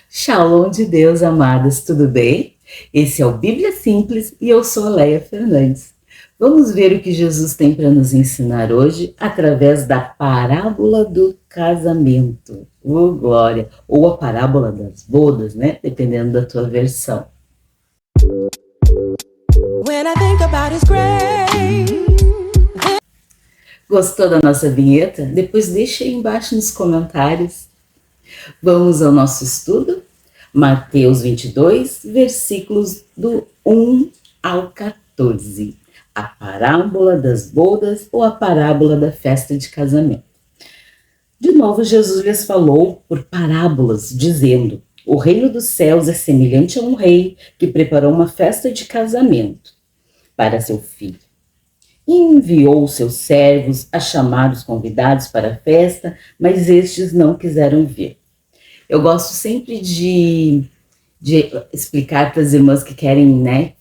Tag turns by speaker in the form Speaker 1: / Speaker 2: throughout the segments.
Speaker 1: Shalom de Deus, amadas, tudo bem? Esse é o Bíblia Simples e eu sou a Leia Fernandes. Vamos ver o que Jesus tem para nos ensinar hoje através da parábola do casamento. Oh, glória! Ou a parábola das bodas, né? Dependendo da tua versão. When I think about His grace. Gostou da nossa vinheta? Depois deixa aí embaixo nos comentários. Vamos ao nosso estudo? Mateus 22, versículos do 1 ao 14. A parábola das bodas ou a parábola da festa de casamento. De novo, Jesus lhes falou por parábolas, dizendo: o reino dos céus é semelhante a um rei que preparou uma festa de casamento para seu filho. E enviou seus servos a chamar os convidados para a festa, mas estes não quiseram vir. Eu gosto sempre de explicar para as irmãs que querem, né,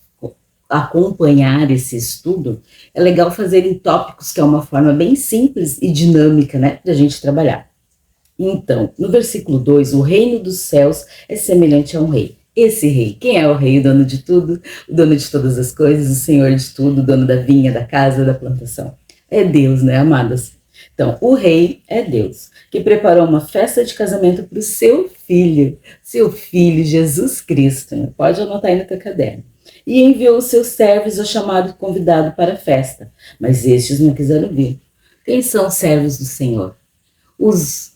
Speaker 1: acompanhar esse estudo. É legal fazer em tópicos, que é uma forma bem simples e dinâmica, né, para a gente trabalhar. Então, no versículo 2, o reino dos céus é semelhante a um rei. Esse rei, quem é o rei? O dono de tudo, o dono de todas as coisas, o senhor de tudo, o dono da vinha, da casa, da plantação. É Deus, né, amadas? Então, o rei é Deus, que preparou uma festa de casamento para o seu filho Jesus Cristo. Né? Pode anotar aí no teu caderno. E enviou os seus servos ao chamado convidado para a festa, mas estes não quiseram vir. Quem são os servos do Senhor? Os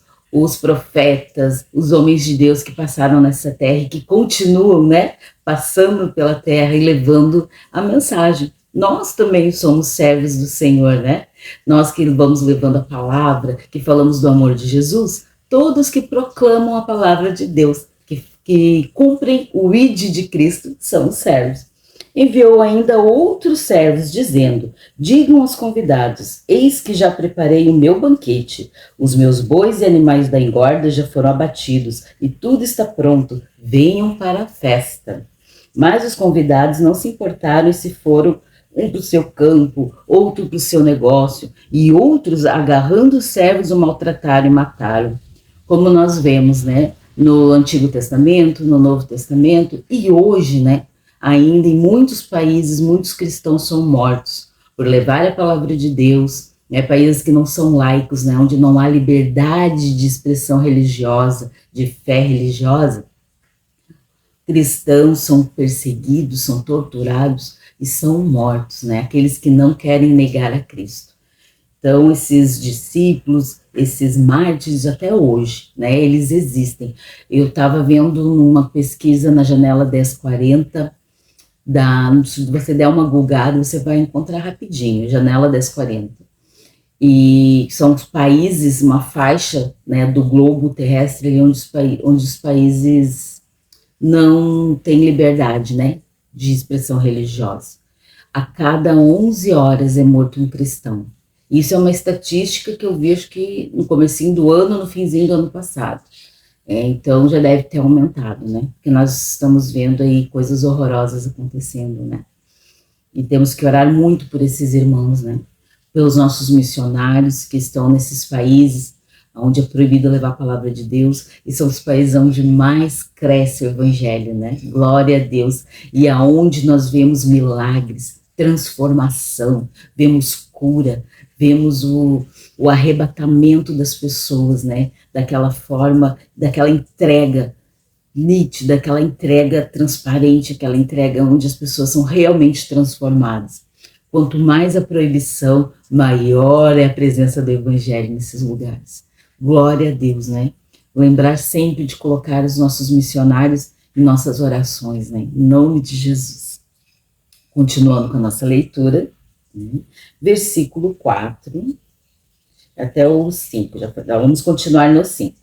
Speaker 1: profetas, os homens de Deus que passaram nessa terra e que continuam, né, passando pela terra e levando a mensagem. Nós também somos servos do Senhor, né? Nós que vamos levando a palavra, que falamos do amor de Jesus, todos que proclamam a palavra de Deus, que cumprem o ID de Cristo, são servos. Enviou ainda outros servos, dizendo: digam aos convidados, eis que já preparei o meu banquete, os meus bois e animais da engorda já foram abatidos, e tudo está pronto, venham para a festa. Mas os convidados não se importaram e se foram, um para o seu campo, outro para o seu negócio, e outros, agarrando os servos, o maltrataram e mataram. Como nós vemos, né, no Antigo Testamento, no Novo Testamento, e hoje, né, ainda em muitos países, muitos cristãos são mortos por levar a palavra de Deus, né, países que não são laicos, né, onde não há liberdade de expressão religiosa, de fé religiosa. Cristãos são perseguidos, são torturados e são mortos, né, aqueles que não querem negar a Cristo. Então, esses discípulos, esses mártires até hoje, né, eles existem. Eu estava vendo uma pesquisa na Janela 1040, se você der uma googada, você vai encontrar rapidinho, Janela 1040. E são os países, uma faixa, né, do globo terrestre onde os países não têm liberdade, né, de expressão religiosa. A cada 11 horas é morto um cristão. Isso é uma estatística que eu vejo que no comecinho do ano, no finzinho do ano passado. Então já deve ter aumentado, né? Porque nós estamos vendo aí coisas horrorosas acontecendo, né? E temos que orar muito por esses irmãos, né? Pelos nossos missionários que estão nesses países onde é proibido levar a palavra de Deus, e são os países onde mais cresce o evangelho, né? Glória a Deus. E aonde nós vemos milagres, transformação, vemos cura, vemos o arrebatamento das pessoas, né? Daquela forma, daquela entrega nítida, aquela entrega transparente, aquela entrega onde as pessoas são realmente transformadas. Quanto mais a proibição, maior é a presença do evangelho nesses lugares. Glória a Deus, né? Lembrar sempre de colocar os nossos missionários em nossas orações, né? Em nome de Jesus. Continuando com a nossa leitura, né? Versículo 4 até o 5, já vamos continuar no 5.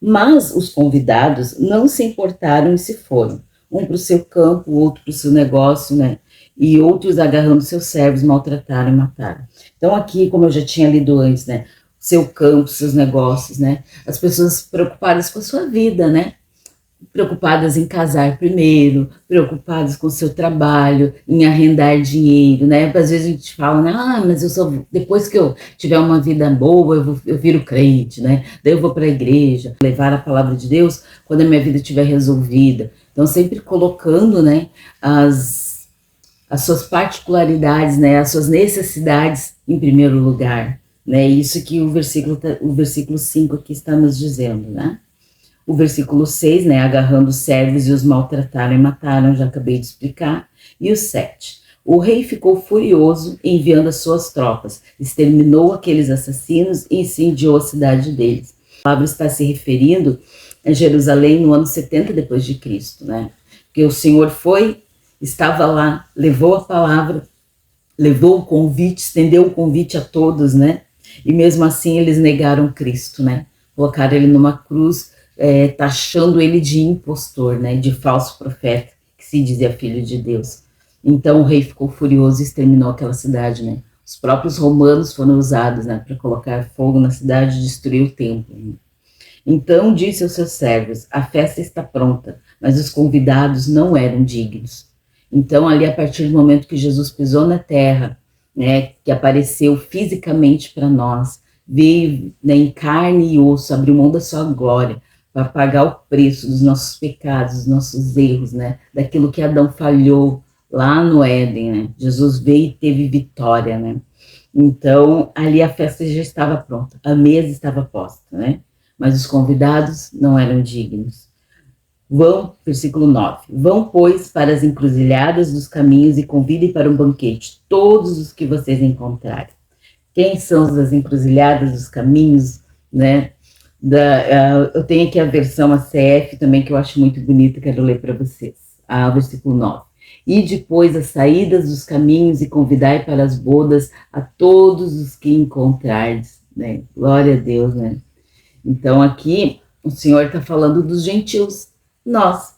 Speaker 1: Mas os convidados não se importaram e se foram, um para o seu campo, outro para o seu negócio, né? E outros agarrando seus servos, maltrataram e mataram. Então aqui, como eu já tinha lido antes, né? Seu campo, seus negócios, né? As pessoas preocupadas com a sua vida, né? preocupadas em casar primeiro, preocupadas com o seu trabalho, em arrendar dinheiro, né? Às vezes a gente fala, né? Mas eu só depois que eu tiver uma vida boa, eu viro crente, né? Daí eu vou para a igreja, levar a palavra de Deus quando a minha vida estiver resolvida. Então sempre colocando, né, as suas particularidades, né, as suas necessidades em primeiro lugar, né? Isso que o versículo 5 aqui está nos dizendo, né? O versículo 6, né, agarrando os servos e os maltrataram e mataram, já acabei de explicar. E o 7, o rei ficou furioso, enviando as suas tropas, exterminou aqueles assassinos e incendiou a cidade deles. A palavra está se referindo a Jerusalém no ano 70 depois de Cristo, né? Porque o Senhor estava lá, levou a palavra, levou o convite, estendeu o convite a todos, né? E mesmo assim eles negaram Cristo, né? Colocaram ele numa cruz, taxando ele de impostor, né, de falso profeta, que se dizia filho de Deus. Então o rei ficou furioso e exterminou aquela cidade, né. Os próprios romanos foram usados, né, para colocar fogo na cidade e destruir o templo. Né? Então disse aos seus servos, a festa está pronta, mas os convidados não eram dignos. Então ali, a partir do momento que Jesus pisou na terra, né, que apareceu fisicamente para nós, veio, né, em carne e osso, abriu mão da sua glória, para pagar o preço dos nossos pecados, dos nossos erros, né? Daquilo que Adão falhou lá no Éden, né? Jesus veio e teve vitória, né? Então, ali a festa já estava pronta, a mesa estava posta, né? Mas os convidados não eram dignos. Versículo 9, vão, pois, para as encruzilhadas dos caminhos e convidem para um banquete todos os que vocês encontrarem. Quem são as encruzilhadas dos caminhos, né? Eu tenho aqui a versão ACF também, que eu acho muito bonita, quero ler para vocês. Versículo 9. E depois as saídas dos caminhos e convidai para as bodas a todos os que encontrardes, né? Glória a Deus, né? Então aqui o Senhor está falando dos gentios, nós,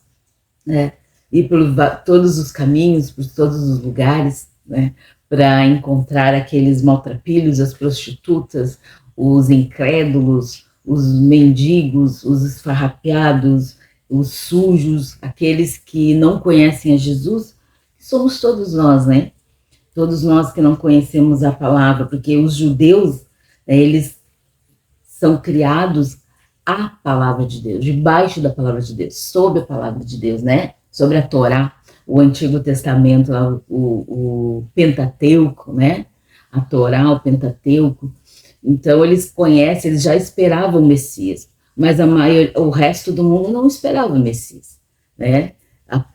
Speaker 1: né? Ir por todos os caminhos, por todos os lugares, né? Para encontrar aqueles maltrapilhos, as prostitutas, os incrédulos, os mendigos, os esfarrapeados, os sujos, aqueles que não conhecem a Jesus, somos todos nós, né? Todos nós que não conhecemos a palavra, porque os judeus, né, eles são criados à palavra de Deus, debaixo da palavra de Deus, sob a palavra de Deus, né? Sobre a Torá, o Antigo Testamento, o Pentateuco, né? A Torá, o Pentateuco. Então eles conhecem, eles já esperavam o Messias, mas o resto do mundo não esperava o Messias, né?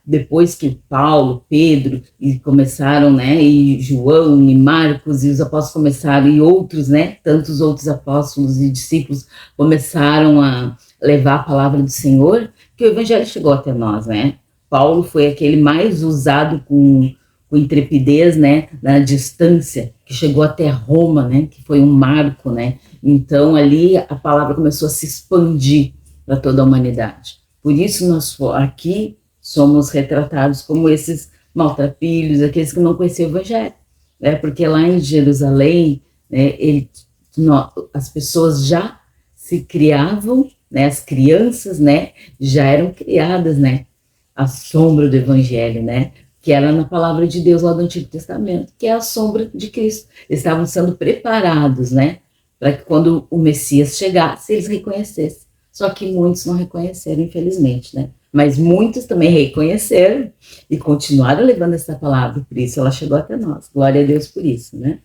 Speaker 1: Depois que Paulo, Pedro e começaram, né, e João e Marcos e os apóstolos começaram, e outros, né, tantos outros apóstolos e discípulos começaram a levar a palavra do Senhor, que o evangelho chegou até nós, né? Paulo foi aquele mais usado com intrepidez, né, na distância, que chegou até Roma, né, que foi um marco, né, então ali a palavra começou a se expandir para toda a humanidade. Por isso nós aqui somos retratados como esses maltrapilhos, aqueles que não conheciam o evangelho, né, porque lá em Jerusalém, né, as pessoas já se criavam, né, as crianças, né, já eram criadas, né, à sombra do evangelho, né, que era na palavra de Deus lá do Antigo Testamento, que é a sombra de Cristo. Eles estavam sendo preparados, né, para que quando o Messias chegasse, eles reconhecessem. Só que muitos não reconheceram, infelizmente, né, mas muitos também reconheceram e continuaram levando essa palavra, por isso ela chegou até nós. Glória a Deus por isso, né.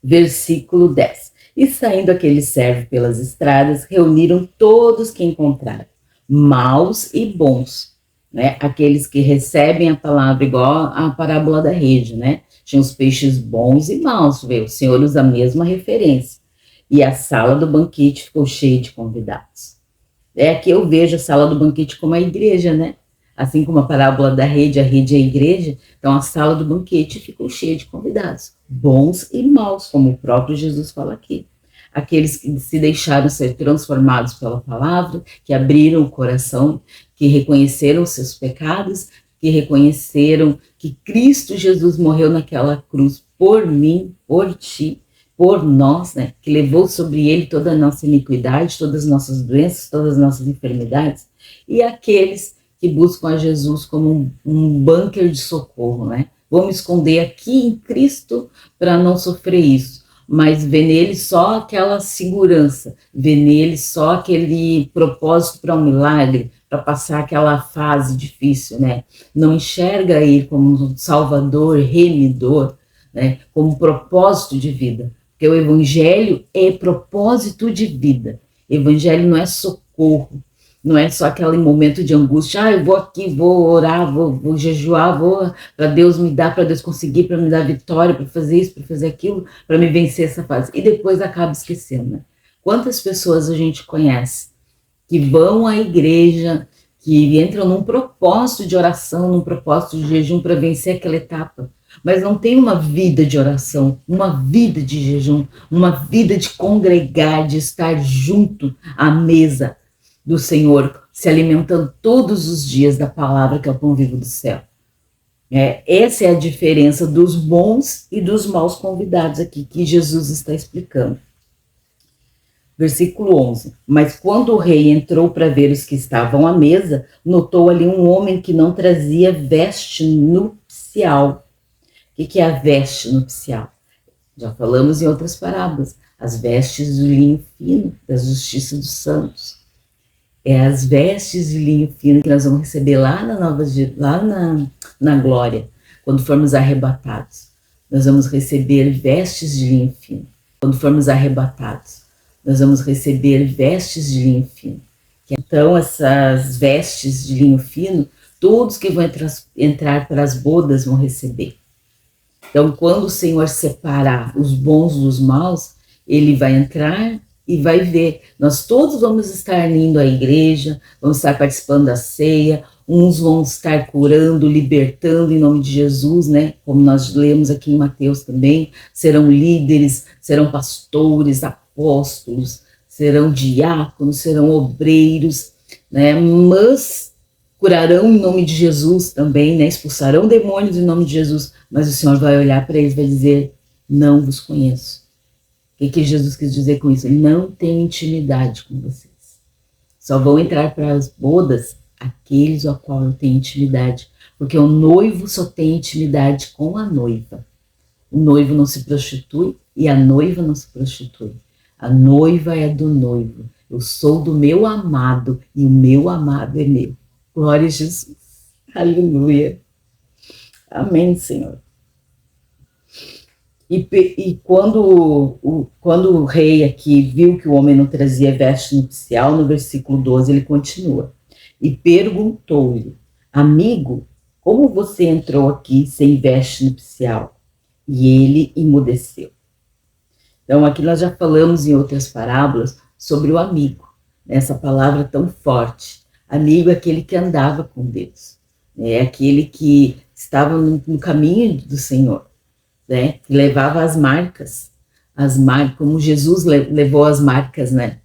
Speaker 1: Versículo 10. E saindo aqueles servos pelas estradas, reuniram todos que encontraram, maus e bons, né? Aqueles que recebem a palavra, igual a parábola da rede, né? Tinha os peixes bons e maus, vê? O Senhor usa a mesma referência. E a sala do banquete ficou cheia de convidados. Aqui eu vejo a sala do banquete como a igreja, né? Assim como a parábola da rede, a rede é a igreja, então a sala do banquete ficou cheia de convidados, bons e maus, como o próprio Jesus fala aqui. Aqueles que se deixaram ser transformados pela palavra, que abriram o coração, que reconheceram seus pecados, que reconheceram que Cristo Jesus morreu naquela cruz por mim, por ti, por nós, né, que levou sobre ele toda a nossa iniquidade, todas as nossas doenças, todas as nossas enfermidades, e aqueles que buscam a Jesus como um bunker de socorro, né? Vou me esconder aqui em Cristo para não sofrer isso, mas vê nele só aquela segurança, vê nele só aquele propósito para um milagre, para passar aquela fase difícil, né? Não enxerga ele como um salvador, remidor, né? Como um propósito de vida, porque o evangelho é propósito de vida. Evangelho não é socorro, não é só aquele momento de angústia, eu vou aqui, vou orar, vou jejuar, vou para Deus me dar, para Deus conseguir, para me dar vitória, para fazer isso, para fazer aquilo, para me vencer essa fase. E depois acaba esquecendo, né? Quantas pessoas a gente conhece que vão à igreja, que entram num propósito de oração, num propósito de jejum para vencer aquela etapa, mas não tem uma vida de oração, uma vida de jejum, uma vida de congregar, de estar junto à mesa do Senhor, se alimentando todos os dias da palavra que é o pão vivo do céu. Essa é a diferença dos bons e dos maus convidados aqui, que Jesus está explicando. Versículo 11. Mas quando o rei entrou para ver os que estavam à mesa, notou ali um homem que não trazia veste nupcial. O que é a veste nupcial? Já falamos em outras parábolas. As vestes do linho fino, da justiça dos santos. É as vestes de linho fino que nós vamos receber lá na glória, quando formos arrebatados. Nós vamos receber vestes de linho fino. Quando formos arrebatados, nós vamos receber vestes de linho fino. Então, essas vestes de linho fino, todos que vão entrar para as bodas vão receber. Então, quando o Senhor separar os bons dos maus, ele vai entrar e vai ver. Nós todos vamos estar indo à igreja, vamos estar participando da ceia, uns vão estar curando, libertando em nome de Jesus, né? Como nós lemos aqui em Mateus também, serão líderes, serão pastores, apóstolos, serão diáconos, serão obreiros, né? Mas curarão em nome de Jesus também, né? Expulsarão demônios em nome de Jesus, mas o Senhor vai olhar para eles e vai dizer, não vos conheço. O que Jesus quis dizer com isso? Não tenho intimidade com vocês. Só vão entrar para as bodas aqueles a qual eu tenho intimidade, porque o noivo só tem intimidade com a noiva. O noivo não se prostitui e a noiva não se prostitui. A noiva é do noivo. Eu sou do meu amado e o meu amado é meu. Glória a Jesus. Aleluia. Amém, Senhor. E quando o rei aqui viu que o homem não trazia veste nupcial, no versículo 12 ele continua. E perguntou-lhe, amigo, como você entrou aqui sem veste nupcial? E ele emudeceu. Então aqui nós já falamos em outras parábolas sobre o amigo, essa palavra tão forte. Amigo é aquele que andava com Deus, é aquele que estava no caminho do Senhor. Né, que levava as marcas, como Jesus levou as marcas, né,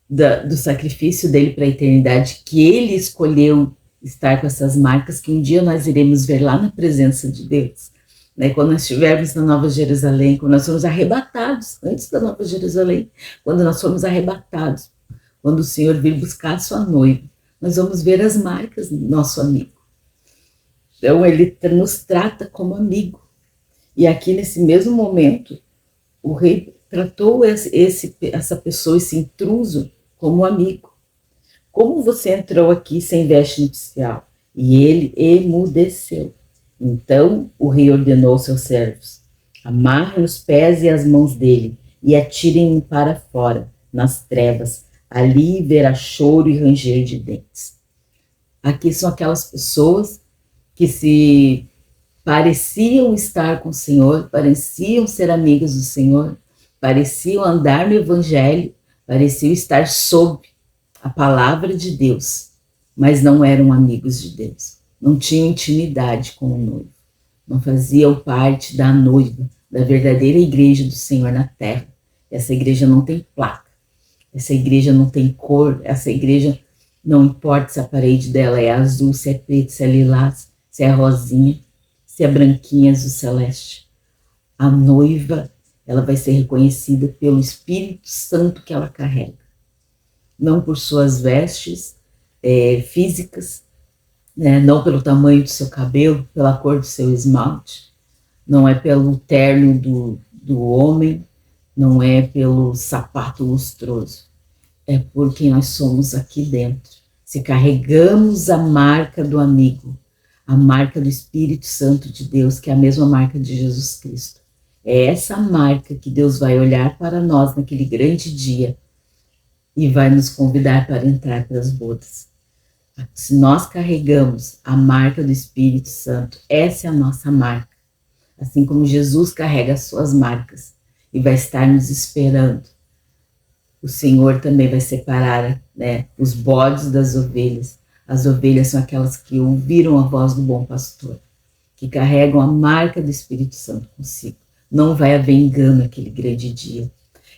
Speaker 1: do sacrifício dele para a eternidade, que ele escolheu estar com essas marcas, que um dia nós iremos ver lá na presença de Deus, né, quando nós estivermos na Nova Jerusalém, quando nós somos arrebatados, antes da Nova Jerusalém, quando nós somos arrebatados, quando o Senhor vir buscar a sua noiva, nós vamos ver as marcas do nosso amigo. Então ele nos trata como amigo. E aqui nesse mesmo momento, o rei tratou essa pessoa, esse intruso, como amigo. Como você entrou aqui sem veste nupcial? E ele emudeceu. Então o rei ordenou aos seus servos, amarrem os pés e as mãos dele e atirem-no para fora, nas trevas. Ali haverá choro e ranger de dentes. Aqui são aquelas pessoas que se pareciam estar com o Senhor, pareciam ser amigas do Senhor, pareciam andar no Evangelho, pareciam estar sob a palavra de Deus, mas não eram amigos de Deus, não tinham intimidade com o noivo, não faziam parte da noiva, da verdadeira igreja do Senhor na terra. Essa igreja não tem placa, essa igreja não tem cor, essa igreja não importa se a parede dela é azul, se é preto, se é lilás, se é rosinha, se é branquinha azul celeste. A noiva, ela vai ser reconhecida pelo Espírito Santo que ela carrega. Não por suas vestes físicas, né? Não pelo tamanho do seu cabelo, pela cor do seu esmalte, não é pelo terno do homem, não é pelo sapato lustroso, é por quem nós somos aqui dentro. Se carregamos a marca do amigo, a marca do Espírito Santo de Deus, que é a mesma marca de Jesus Cristo. É essa marca que Deus vai olhar para nós naquele grande dia e vai nos convidar para entrar para as bodas. Se nós carregamos a marca do Espírito Santo, essa é a nossa marca. Assim como Jesus carrega as suas marcas e vai estar nos esperando, o Senhor também vai separar, né, os bodes das ovelhas. As ovelhas são aquelas que ouviram a voz do bom pastor, que carregam a marca do Espírito Santo consigo. Não vai haver engano naquele grande dia.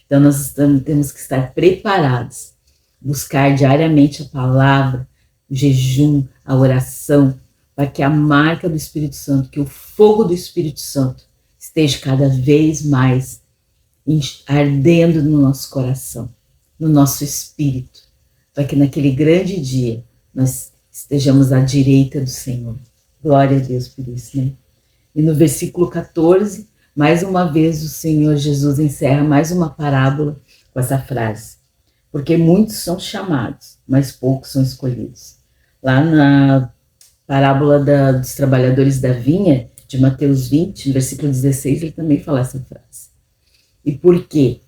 Speaker 1: Então nós temos que estar preparados, buscar diariamente a palavra, o jejum, a oração, para que a marca do Espírito Santo, que o fogo do Espírito Santo esteja cada vez mais ardendo no nosso coração, no nosso espírito, para que naquele grande dia nós estejamos à direita do Senhor. Glória a Deus por isso, né? E no versículo 14, mais uma vez o Senhor Jesus encerra mais uma parábola com essa frase: porque muitos são chamados, mas poucos são escolhidos. Lá na parábola dos trabalhadores da vinha, de Mateus 20, no versículo 16, ele também fala essa frase. E por quê?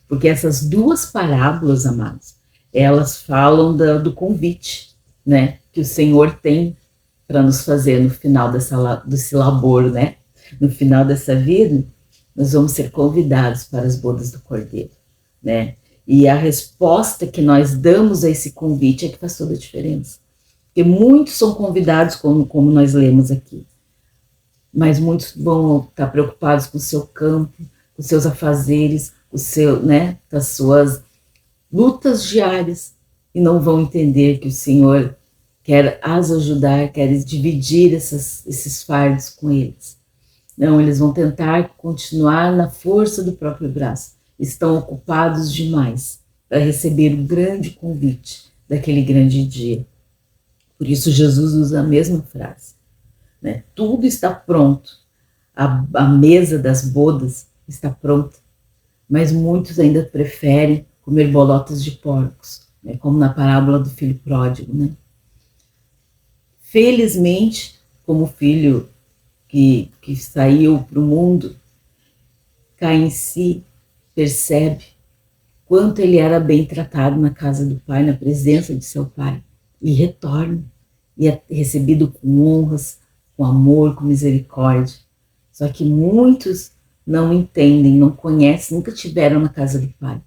Speaker 1: Porque essas duas parábolas, amados, elas falam do convite, né, que o Senhor tem para nos fazer no final desse labor, né? No final dessa vida, nós vamos ser convidados para as bodas do Cordeiro, né? E a resposta que nós damos a esse convite é que faz toda a diferença. Porque muitos são convidados, como nós lemos aqui, mas muitos vão estar preocupados com o seu campo, com os seus afazeres, né, com as suas lutas diárias, e não vão entender que o Senhor quer as ajudar, quer dividir esses fardos com eles. Não, eles vão tentar continuar na força do próprio braço. Estão ocupados demais para receber o grande convite daquele grande dia. Por isso Jesus usa a mesma frase, né? Tudo está pronto, a mesa das bodas está pronta, mas muitos ainda preferem comer bolotas de porcos, né? Como na parábola do filho pródigo, né? Felizmente, como o filho que saiu para o mundo, cai em si, percebe quanto ele era bem tratado na casa do pai, na presença de seu pai, e retorna, e é recebido com honras, com amor, com misericórdia. Só que muitos não entendem, não conhecem, nunca tiveram na casa do pai,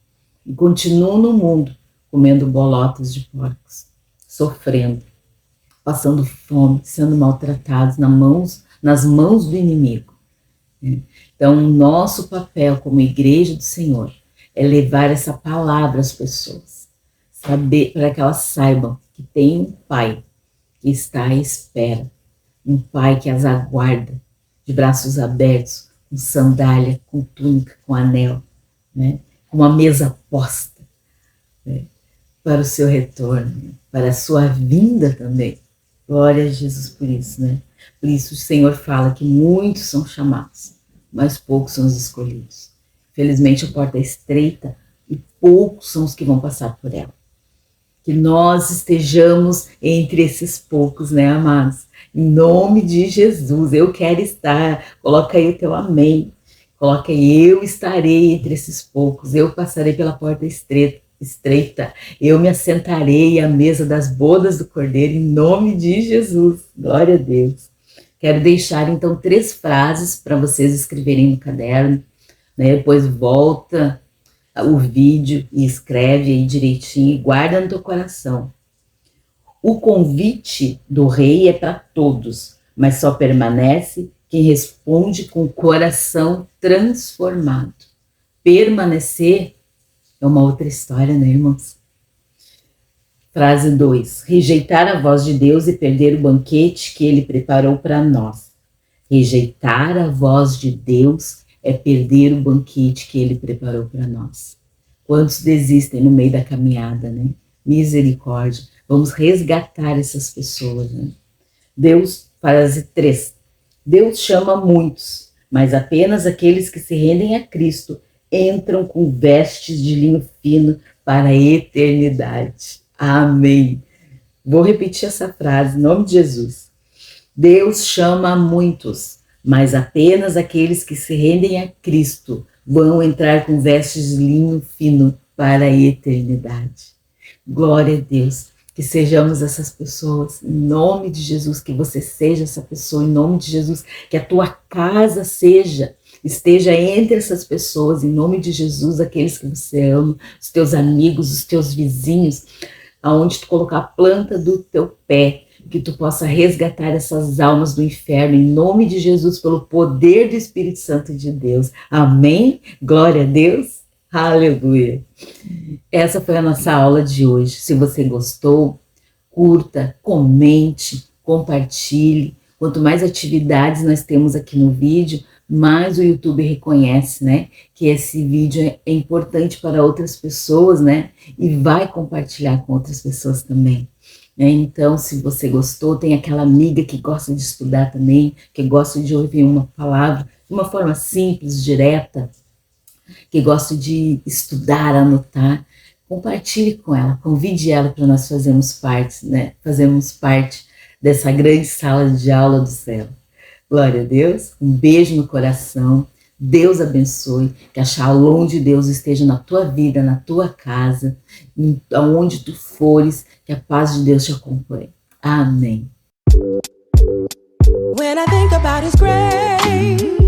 Speaker 1: e continuam no mundo comendo bolotas de porcos, sofrendo, passando fome, sendo maltratados nas mãos do inimigo. Então, o nosso papel como igreja do Senhor é levar essa palavra às pessoas, saber, para que elas saibam que tem um Pai que está à espera, um Pai que as aguarda de braços abertos, com sandália, com túnica, com anel, né? Com uma mesa posta, né? Para o seu retorno, para a sua vinda também. Glória a Jesus por isso, né? Por isso o Senhor fala que muitos são chamados, mas poucos são os escolhidos. Felizmente a porta é estreita e poucos são os que vão passar por ela. Que nós estejamos entre esses poucos, né, amados? Em nome de Jesus, eu quero estar. Coloca aí o teu amém. Coloca aí, eu estarei entre esses poucos. Eu passarei pela porta estreita. Eu me assentarei à mesa das bodas do Cordeiro, em nome de Jesus. Glória a Deus. Quero deixar, então, 3 frases para vocês escreverem no caderno, né? Depois volta o vídeo e escreve aí direitinho e guarda no teu coração. O convite do rei é para todos, mas só permanece quem responde com o coração transformado. Permanecer é uma outra história, né, irmãos? Frase 2. Rejeitar a voz de Deus e perder o banquete que Ele preparou para nós. Rejeitar a voz de Deus é perder o banquete que Ele preparou para nós. Quantos desistem no meio da caminhada, né? Misericórdia. Vamos resgatar essas pessoas, né? Deus, frase 3. Deus chama muitos, mas apenas aqueles que se rendem a Cristo entram com vestes de linho fino para a eternidade. Amém. Vou repetir essa frase, em nome de Jesus. Deus chama muitos, mas apenas aqueles que se rendem a Cristo vão entrar com vestes de linho fino para a eternidade. Glória a Deus. Que sejamos essas pessoas, em nome de Jesus, que você seja essa pessoa, em nome de Jesus, que a tua casa esteja entre essas pessoas, em nome de Jesus, aqueles que você ama, os teus amigos, os teus vizinhos, aonde tu colocar a planta do teu pé, que tu possa resgatar essas almas do inferno, em nome de Jesus, pelo poder do Espírito Santo de Deus. Amém? Glória a Deus. Aleluia. Essa foi a nossa aula de hoje. Se você gostou, curta, comente, compartilhe. Quanto mais atividades nós temos aqui no vídeo, mais o YouTube reconhece, né, que esse vídeo é importante para outras pessoas, né, e vai compartilhar com outras pessoas também. Então, se você gostou, tem aquela amiga que gosta de estudar também, que gosta de ouvir uma palavra de uma forma simples, direta, que gosta de estudar, anotar, compartilhe com ela, convide ela para nós fazermos parte, né? Fazermos parte dessa grande sala de aula do céu. Glória a Deus, um beijo no coração, Deus abençoe, que a Shalom de Deus esteja na tua vida, na tua casa, aonde tu fores, que a paz de Deus te acompanhe. Amém. When I think about His grace,